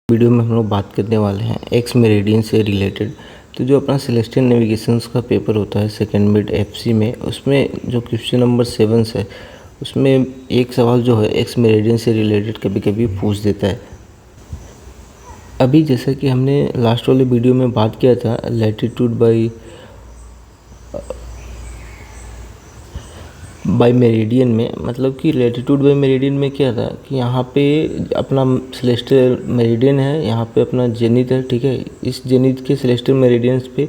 Video में हम लोग बात करने वाले हैं एक्स मेरिडियन से रिलेटेड। तो जो अपना सेलेस्टियल नेविगेशंस का पेपर होता है सेकेंड मिड एफसी में, उसमें जो क्वेश्चन नंबर 7 है उसमें एक सवाल जो है एक्स मेरिडियन से रिलेटेड कभी कभी पूछ देता है। अभी जैसा कि हमने लास्ट वाले वीडियो में बात किया था लैटिट्यूड बाय मेरिडियन में, मतलब कि लैटिट्यूड बाय मेरिडियन में क्या था कि यहाँ पे अपना सेलेस्टियल मेरिडियन है, यहाँ पे अपना जेनिथ है, ठीक है। इस जेनिथ के सेलेस्टियल मेरिडियंस पे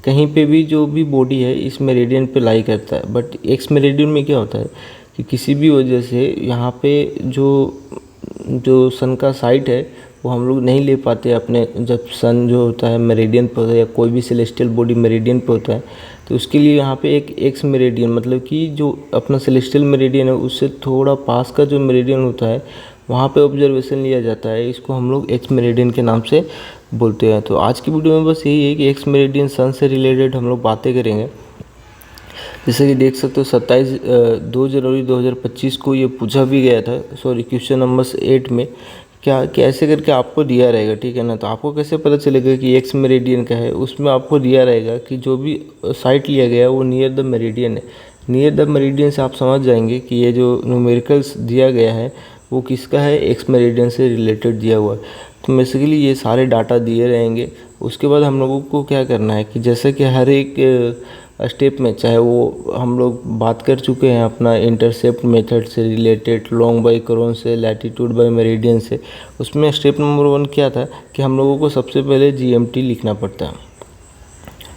कहीं पे भी जो भी बॉडी है इस मेरिडियन पे लाई करता है। बट एक्स मेरिडियन में क्या होता है कि किसी भी वजह से यहाँ पे जो सन का साइट है वो हम लोग नहीं ले पाते अपने, जब सन जो होता है मेरिडियन पे होता है या कोई भी सेलेस्टियल बॉडी मेरिडियन पे होता है, तो उसके लिए यहाँ पे एक एक्स मेरिडियन, मतलब कि जो अपना सेलेस्टियल मेरिडियन है उससे थोड़ा पास का जो मेरिडियन होता है वहाँ पे ऑब्जर्वेशन लिया जाता है। इसको हम लोग एक्स मेरिडियन के नाम से बोलते हैं। तो आज की वीडियो में बस यही है कि एक्स मेरिडियन सन से रिलेटेड हम लोग बातें करेंगे। जैसे कि देख सकते हो 2 जनवरी 2025 को ये पूछा भी गया था, सॉरी क्वेश्चन नंबर 8 में क्या कैसे करके आपको दिया रहेगा, ठीक है ना। तो आपको कैसे पता चलेगा कि एक्स मेरिडियन का है, उसमें आपको दिया रहेगा कि जो भी साइट लिया गया है वो नियर द मेरिडियन है। नियर द मेरिडियन से आप समझ जाएंगे कि ये जो न्यूमेरिकल्स दिया गया है वो किसका है, एक्स मेरिडियन से रिलेटेड दिया हुआ है। तो बेसिकली ये सारे डाटा दिए रहेंगे। उसके बाद हम लोगों को क्या करना है कि जैसे कि हर एक स्टेप में, चाहे वो हम लोग बात कर चुके हैं अपना इंटरसेप्ट मेथड से रिलेटेड, लॉन्ग बाय करोन से, लैटिट्यूड बाय मेरिडियन से, उसमें स्टेप नंबर 1 क्या था कि हम लोगों को सबसे पहले जीएमटी लिखना पड़ता है,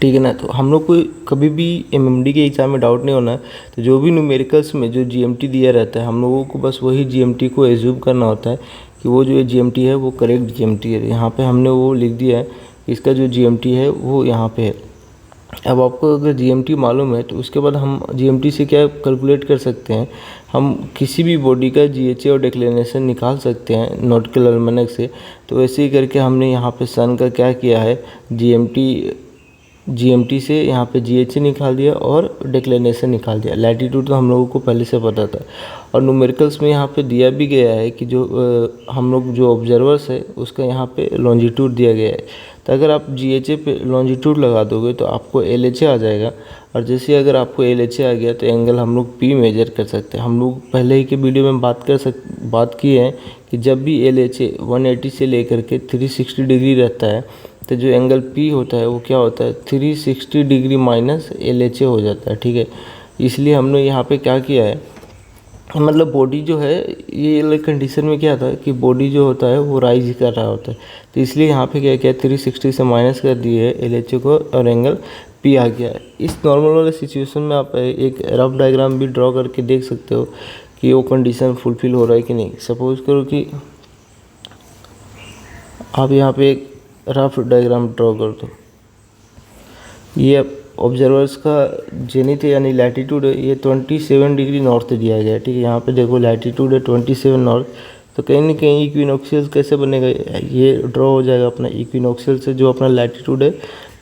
ठीक है ना। तो हम लोग को कभी भी एमएमडी के एग्ज़ाम में डाउट नहीं होना है। तो जो भी न्यूमेरिकल्स में जो जीएमटी दिया रहता है हम लोगों को बस वही जीएमटी को एज्यूम करना होता है कि वो जो जीएमटी है वो करेक्ट जीएमटी है। यहाँ पे हमने वो लिख दिया है, इसका जो जीएमटी है वो यहाँ पे है। अब आपको अगर जीएमटी मालूम है तो उसके बाद हम जीएमटी से क्या कैलकुलेट कर सकते हैं, हम किसी भी बॉडी का जीएचए और डिक्लेरेशन निकाल सकते हैं नॉटिकल अल्मनक से। तो वैसे ही करके हमने यहाँ पे सन का क्या किया है, जीएमटी से यहाँ पे जीएचए निकाल दिया और डिक्लेरेशन निकाल दिया। लैटिट्यूड तो हम लोगों को पहले से पता था। और न्यूमेरिकल्स में यहाँ पे दिया भी गया है कि जो हम लोग जो ऑब्जर्वर्स है उसका यहाँ पे लॉन्जिट्यूड दिया गया है। तो अगर आप जीएचए पे लॉन्जिट्यूड लगा दोगे तो आपको एलएचए आ जाएगा। और जैसे अगर आपको एलएचए आ गया तो एंगल हम लोग पी मेजर कर सकते हैं। हम लोग पहले ही के वीडियो में बात की है कि जब भी एलएचए 180 से लेकर के 360 डिग्री रहता है तो जो एंगल पी होता है वो क्या होता है, 360 डिग्री माइनस एलएचए हो जाता है, ठीक है। इसलिए हमने यहाँ पे क्या किया है, मतलब बॉडी जो है ये अलग कंडीशन में क्या था कि बॉडी जो होता है वो राइज कर रहा होता है। तो इसलिए यहाँ पे क्या किया, 360 से माइनस कर दिए एलएचए को और एंगल पी आ गया है। इस नॉर्मल वाले सिचुएशन में आप एक रफ डायग्राम भी ड्रॉ करके देख सकते हो कि वो कंडीशन फुलफिल हो रहा है कि नहीं। सपोज करो कि आप यहाँ पे एक रफ डायग्राम ड्रॉ कर दो। ये ऑब्जर्वर्स का जेनिथ यानी लैटिट्यूड है, ये 27 डिग्री नॉर्थ दिया गया है, ठीक है। यहाँ पे देखो लैटिट्यूड है 27 नॉर्थ, तो कहीं ना कहीं इक्विनॉक्शियल कैसे बनेगा, ये ड्रॉ हो जाएगा अपना इक्विनॉक्शियल से जो अपना लैटिट्यूड है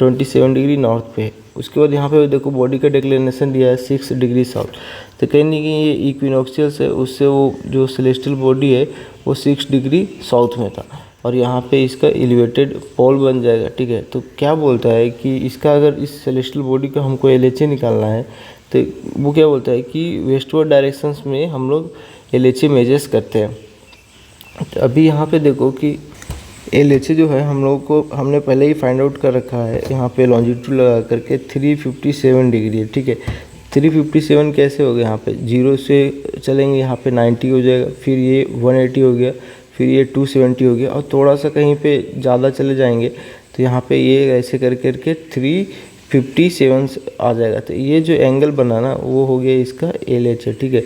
27 डिग्री नॉर्थ पे है। उसके बाद यहाँ पे देखो बॉडी का डिक्लेरेशन दिया है 6 डिग्री साउथ, तो कहीं ना कहीं ये इक्विनॉक्शियल से उससे वो जो सेलेस्टियल बॉडी है वो 6 डिग्री साउथ में था और यहाँ पे इसका एलिवेटेड पोल बन जाएगा, ठीक है। तो क्या बोलता है कि इसका अगर इस सेलेस्टियल बॉडी का हमको एलएचए निकालना है तो वो क्या बोलता है कि वेस्टवर्ड डायरेक्शंस में हम लोग एलएचए मेजर्स करते हैं। तो अभी यहाँ पे देखो कि एलएचए जो है हम लोग को हमने पहले ही फाइंड आउट कर रखा है, यहाँ पे लॉन्जिट्यूड लगा करके 357 डिग्री है, ठीक है। 357 कैसे हो गया, यहाँ पे 0 से चलेंगे यहाँ पे 90 हो जाएगा, फिर ये 180 हो गया, फिर ये 270 हो गया और थोड़ा सा कहीं पे ज़्यादा चले जाएंगे तो यहाँ पे ये ऐसे कर करके 357 आ जाएगा। तो ये जो एंगल बना ना वो हो गया इसका एलएचए, ठीक है।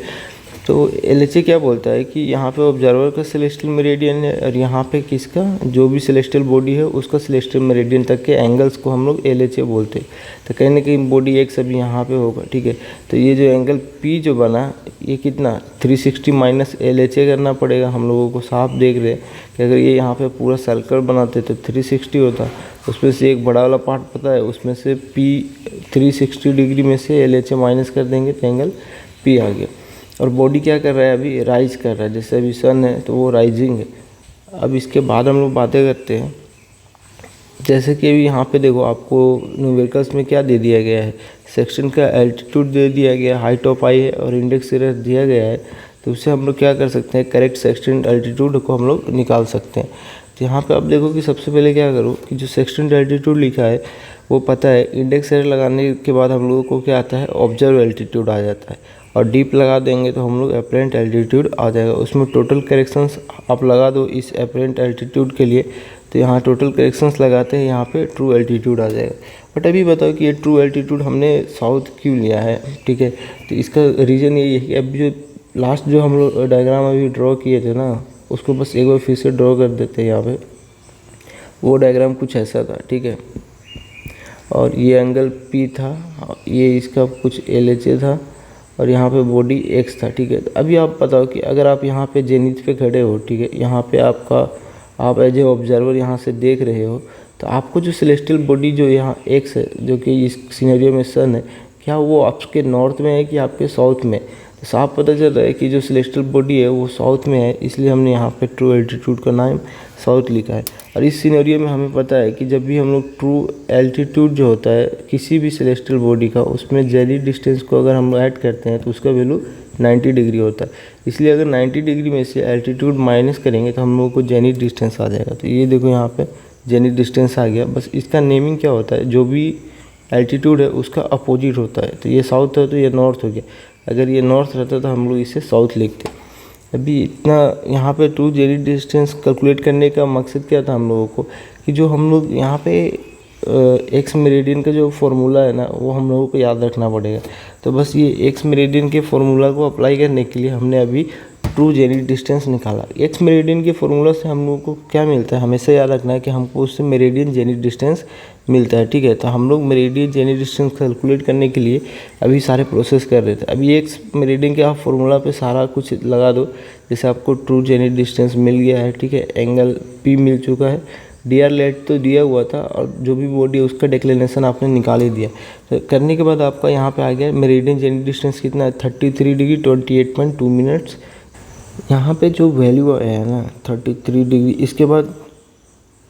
तो एलएचए क्या बोलता है कि यहाँ पे ऑब्जर्वर का सेलेस्टियल मेरिडियन है और यहाँ पे किसका जो भी सेलेस्टियल बॉडी है उसका सेलेस्टियल मेरिडियन तक के एंगल्स को हम लोग एलएचए बोलते हैं। तो कहीं ना कहीं बॉडी एक्स अभी यहाँ पे होगा, ठीक है। तो ये जो एंगल पी जो बना ये कितना 360 माइनस एलएचए करना पड़ेगा। हम लोगों को साफ देख रहे हैं कि अगर ये यहाँ पे पूरा सर्कल बनाते तो 360 होता, उसमें से एक बड़ा वाला पार्ट पता है उसमें से पी 360 डिग्री में से एलएचए माइनस कर देंगे तो एंगल पी आ गया। और बॉडी क्या कर रहा है, अभी राइज कर रहा है। जैसे अभी सन है तो वो राइजिंग है, अब इसके बाद हम लोग बातें करते हैं, जैसे कि अभी यहाँ पे देखो आपको न्यूमेरिकल्स में क्या दे दिया गया है, सेक्शन का एल्टीट्यूड दे दिया गया है, हाइट ऑफ आई है और इंडेक्स एरर दिया गया है। तो उससे हम लोग क्या कर सकते हैं, करेक्ट सेक्शन एल्टीट्यूड को हम लोग निकाल सकते हैं। तो यहाँ पे आप देखो कि सबसे पहले क्या करो कि जो सेक्शन एल्टीट्यूड लिखा है वो पता है, इंडेक्स एरर लगाने के बाद हम लोगों को क्या आता है, ऑब्जर्व एल्टीट्यूड आ जाता है, और डीप लगा देंगे तो हम लोग अपरेंट एल्टीट्यूड आ जाएगा। उसमें टोटल करेक्शंस आप लगा दो इस अपरेंट एल्टीट्यूड के लिए, तो यहाँ टोटल करेक्शंस लगाते हैं, यहाँ पे ट्रू एल्टीट्यूड आ जाएगा। बट अभी बताओ कि ये ट्रू एल्टीट्यूड हमने साउथ क्यों लिया है, ठीक है। तो इसका रीज़न यही है कि अभी जो लास्ट जो हम लोग डायग्राम अभी ड्रॉ किए थे ना, उसको बस एक बार फिर से ड्रॉ कर देते हैं। यहाँ पे वो डायग्राम कुछ ऐसा था, ठीक है, और ये एंगल P था, ये इसका कुछ LHA था, और यहाँ पे बॉडी X था, ठीक है। तो अभी आप बताओ कि अगर आप यहाँ पे जेनिथ पे खड़े हो, ठीक है, यहाँ पे आप एज ए ऑब्जर्वर यहाँ से देख रहे हो, तो आपको जो सेलेस्टियल बॉडी जो यहाँ X है, जो कि इस सिनेरियो में सन है, क्या वो आपके नॉर्थ में है कि आपके साउथ में। तो साफ पता चल रहा है कि जो सेलेस्टियल बॉडी है वो साउथ में है, इसलिए हमने यहाँ पे ट्रू एल्टीट्यूड का नाम साउथ लिखा है। और इस सिनेरियो में हमें पता है कि जब भी हम लोग ट्रू एल्टीट्यूड जो होता है किसी भी सेलेस्टियल बॉडी का, उसमें जेनिथ डिस्टेंस को अगर हम ऐड करते हैं तो उसका वैल्यू 90 डिग्री होता है। इसलिए अगर 90 डिग्री में से एल्टीट्यूड माइनस करेंगे तो हम लोगों को जेनिथ डिस्टेंस आ जाएगा। तो ये देखो यहाँ पे जेनिथ डिस्टेंस आ गया। बस इसका नेमिंग क्या होता है, जो भी एल्टीट्यूड है उसका अपोजिट होता है। तो ये साउथ है तो ये नॉर्थ हो गया, अगर ये नॉर्थ रहता तो हम लोग इसे साउथ लिखते। अभी इतना यहाँ पे ट्रू जेनिथ डिस्टेंस कैलकुलेट करने का मकसद क्या था हम लोगों को, कि जो हम लोग यहाँ पे एक्स मेरिडियन का जो फॉर्मूला है ना, वो हम लोगों को याद रखना पड़ेगा। तो बस ये एक्स मेरिडियन के फॉर्मूला को अप्लाई करने के लिए हमने अभी ट्रू जेनिथ डिस्टेंस निकाला। एक्स मेरिडियन के फॉर्मूला से हम लोगों को क्या मिलता है, हमेशा याद रखना है कि हमको उससे मेरिडियन जेनिथ डिस्टेंस मिलता है, ठीक है। तो हम लोग मेरिडियन जेनिथ डिस्टेंस कैलकुलेट करने के लिए अभी सारे प्रोसेस कर रहे थे। अभी एक्स मेरिडियन के आप फॉर्मूला पे सारा कुछ लगा दो, जैसे आपको ट्रू जेनिथ डिस्टेंस मिल गया है, ठीक है, एंगल P मिल चुका है, DR लेट तो दिया हुआ था, और जो भी बॉडी है उसका डिक्लिनेशन आपने निकाल ही दिया। तो करने के बाद आपका यहाँ पे आ गया मेरिडियन जेनिथ डिस्टेंस कितना है, 33 डिग्री 28.2 मिनट्स। यहाँ पे जो वैल्यू आया है ना 33 डिग्री, इसके बाद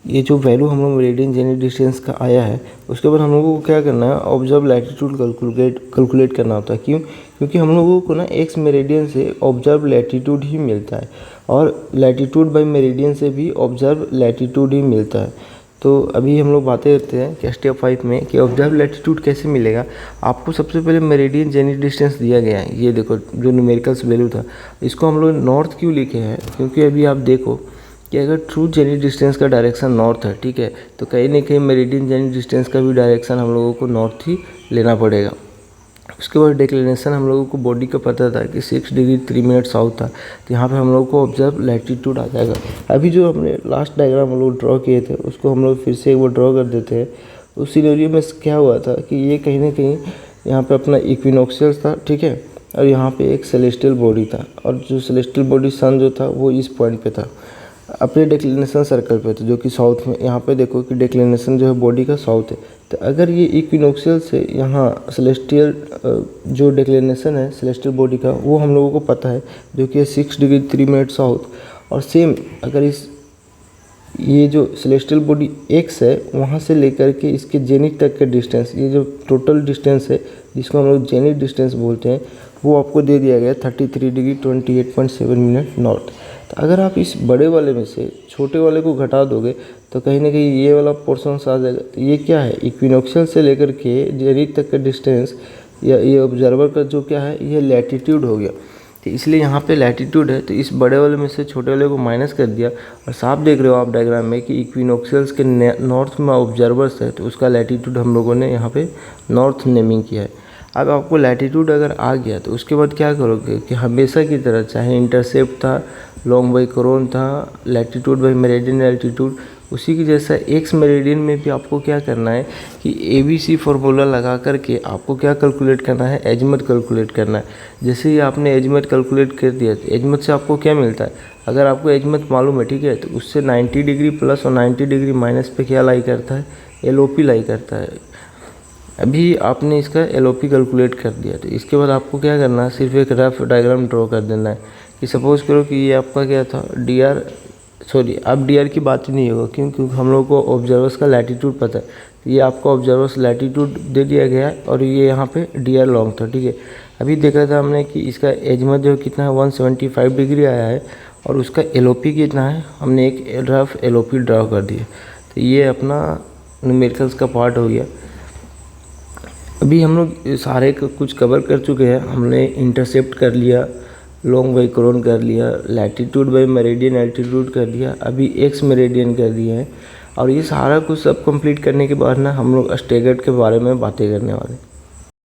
ये जो वैल्यू हम लोग मेरिडियन जेनिथ डिस्टेंस का आया है, उसके बाद हम लोगों को क्या करना है, ऑब्जर्व लैटिट्यूड कैलकुलेट करना होता है। क्यों? क्योंकि हम लोगों को ना एक्स मेरिडियन से ऑब्जर्व लैटिट्यूड ही मिलता है, और लैटिट्यूड बाई मेरिडियन से भी ऑब्जर्व लैटिट्यूड ही मिलता है। तो अभी हम लोग बातें करते हैं कि स्टेप 5 में कि ऑब्जर्व लैटिट्यूड कैसे मिलेगा। आपको सबसे पहले मेरिडियन जेनिथ डिस्टेंस दिया गया है, ये देखो जो न्यूमेरिकल्स वैल्यू था, इसको हम लोग नॉर्थ क्यों लिखे हैं, क्योंकि अभी आप देखो कि अगर ट्रू जेनिथ डिस्टेंस का डायरेक्शन नॉर्थ है, ठीक है, तो कहीं ना कहीं मेरिडियन जेनिथ डिस्टेंस का भी डायरेक्शन हम लोगों को नॉर्थ ही लेना पड़ेगा। उसके बाद डिक्लिनेशन हम लोगों को बॉडी का पता था कि 6 डिग्री 3 मिनट साउथ था, तो यहाँ पे हम लोग को ऑब्जर्व लैटिट्यूड आ जाएगा। अभी जो हमने लास्ट डायग्राम हम लोग ड्रॉ किए थे उसको हम लोग फिर से एक बार ड्रॉ कर देते हैं। उस सिनेरियो में क्या हुआ था कि ये कहीं ना कहीं यहाँ पे अपना इक्विनोक्शियल था, ठीक है, और यहाँ पे एक सेलेस्टियल बॉडी था, और जो सेलेस्टियल बॉडी सन जो था वो इस पॉइंट पे था, अपने डिक्लिनेशन सर्कल पे था, जो कि साउथ में। यहाँ पे देखो कि डिक्लिनेशन जो है बॉडी का साउथ है। तो अगर ये इक्विनोक्शियल से यहाँ सेलेस्टियल जो डिक्लिनेशन है सेलेस्टियल बॉडी का, वो हम लोगों को पता है, जो कि 6 डिग्री 3 मिनट साउथ। और सेम अगर ये जो सेलेस्टियल बॉडी एक्स है, वहाँ से लेकर के इसके जेनिथ तक के डिस्टेंस, ये जो टोटल डिस्टेंस है जिसको हम लोग जेनिथ डिस्टेंस बोलते हैं, वो आपको दे दिया गया 33 डिग्री 28.7 मिनट नॉर्थ। तो अगर आप इस बड़े वाले में से छोटे वाले को घटा दोगे तो कहीं ना कहीं ये वाला पोर्शन आ जाएगा। तो ये क्या है, इक्विनोक्शियल से लेकर के जेनिथ तक का डिस्टेंस, या ये ऑब्जर्वर का जो क्या है, ये लैटिट्यूड हो गया। तो इसलिए यहाँ पे लैटिट्यूड है, तो इस बड़े वाले में से छोटे वाले को माइनस कर दिया, और साफ देख रहे हो आप डायग्राम में कि इक्विनोक्शियल्स के नॉर्थ में ऑब्जर्वर्स है, तो उसका लैटिट्यूड हम लोगों ने यहाँ पे नॉर्थ नेमिंग किया है। अब आपको लैटिट्यूड अगर आ गया तो उसके बाद क्या करोगे कि हमेशा की तरह, चाहे इंटरसेप्ट था, लॉन्ग बाई कोरोन था, लैटिट्यूड बाई मेरिडियन एल्टीट्यूड, उसी की जैसा एक्स मेरिडियन में भी आपको क्या करना है कि ABC फार्मूला लगा करके आपको क्या कैलकुलेट करना है, एजमत कैलकुलेट करना है। जैसे ही आपने एजमत कैलकुलेट कर दिया, तो एजमत से आपको क्या मिलता है, अगर आपको एजमत मालूम है, ठीक है, तो उससे 90 डिग्री प्लस और 90 डिग्री माइनस पे क्या लाई करता है, LOP लाई करता है। अभी आपने इसका LOP कैलकुलेट कर दिया, तो इसके बाद आपको क्या करना है, सिर्फ एक रफ डायग्राम ड्रॉ कर देना है कि सपोज़ करो कि ये आपका क्या था, DR सॉरी अब डी आर की बात ही नहीं होगा, क्योंकि हम लोग को ऑब्जर्वर्स का लैटीट्यूड पता है। तो ये आपको ऑब्जर्वर्स लैटीट्यूड दे दिया गया है और ये यहाँ पे डी आर लॉन्ग था, ठीक है। अभी देखा था हमने कि इसका एजमत जो कितना है 175 डिग्री आया है और उसका एल ओ पी कितना है, हमने एक rough L O P draw कर दिया। तो ये अपना न्यूमेरिकल्स का पार्ट हो गया। अभी हम लोग सारे कुछ कवर कर चुके हैं। हमने इंटरसेप्ट कर लिया, लॉन्ग बाई कोरोन कर लिया, लैटीट्यूड बाई मेरिडियन एल्टीट्यूड कर दिया, अभी एक्स मेरिडियन कर दिए हैं। और ये सारा कुछ सब कंप्लीट करने के बाद ना हम लोग स्टेगर्ड के बारे में बातें करने वाले हैं।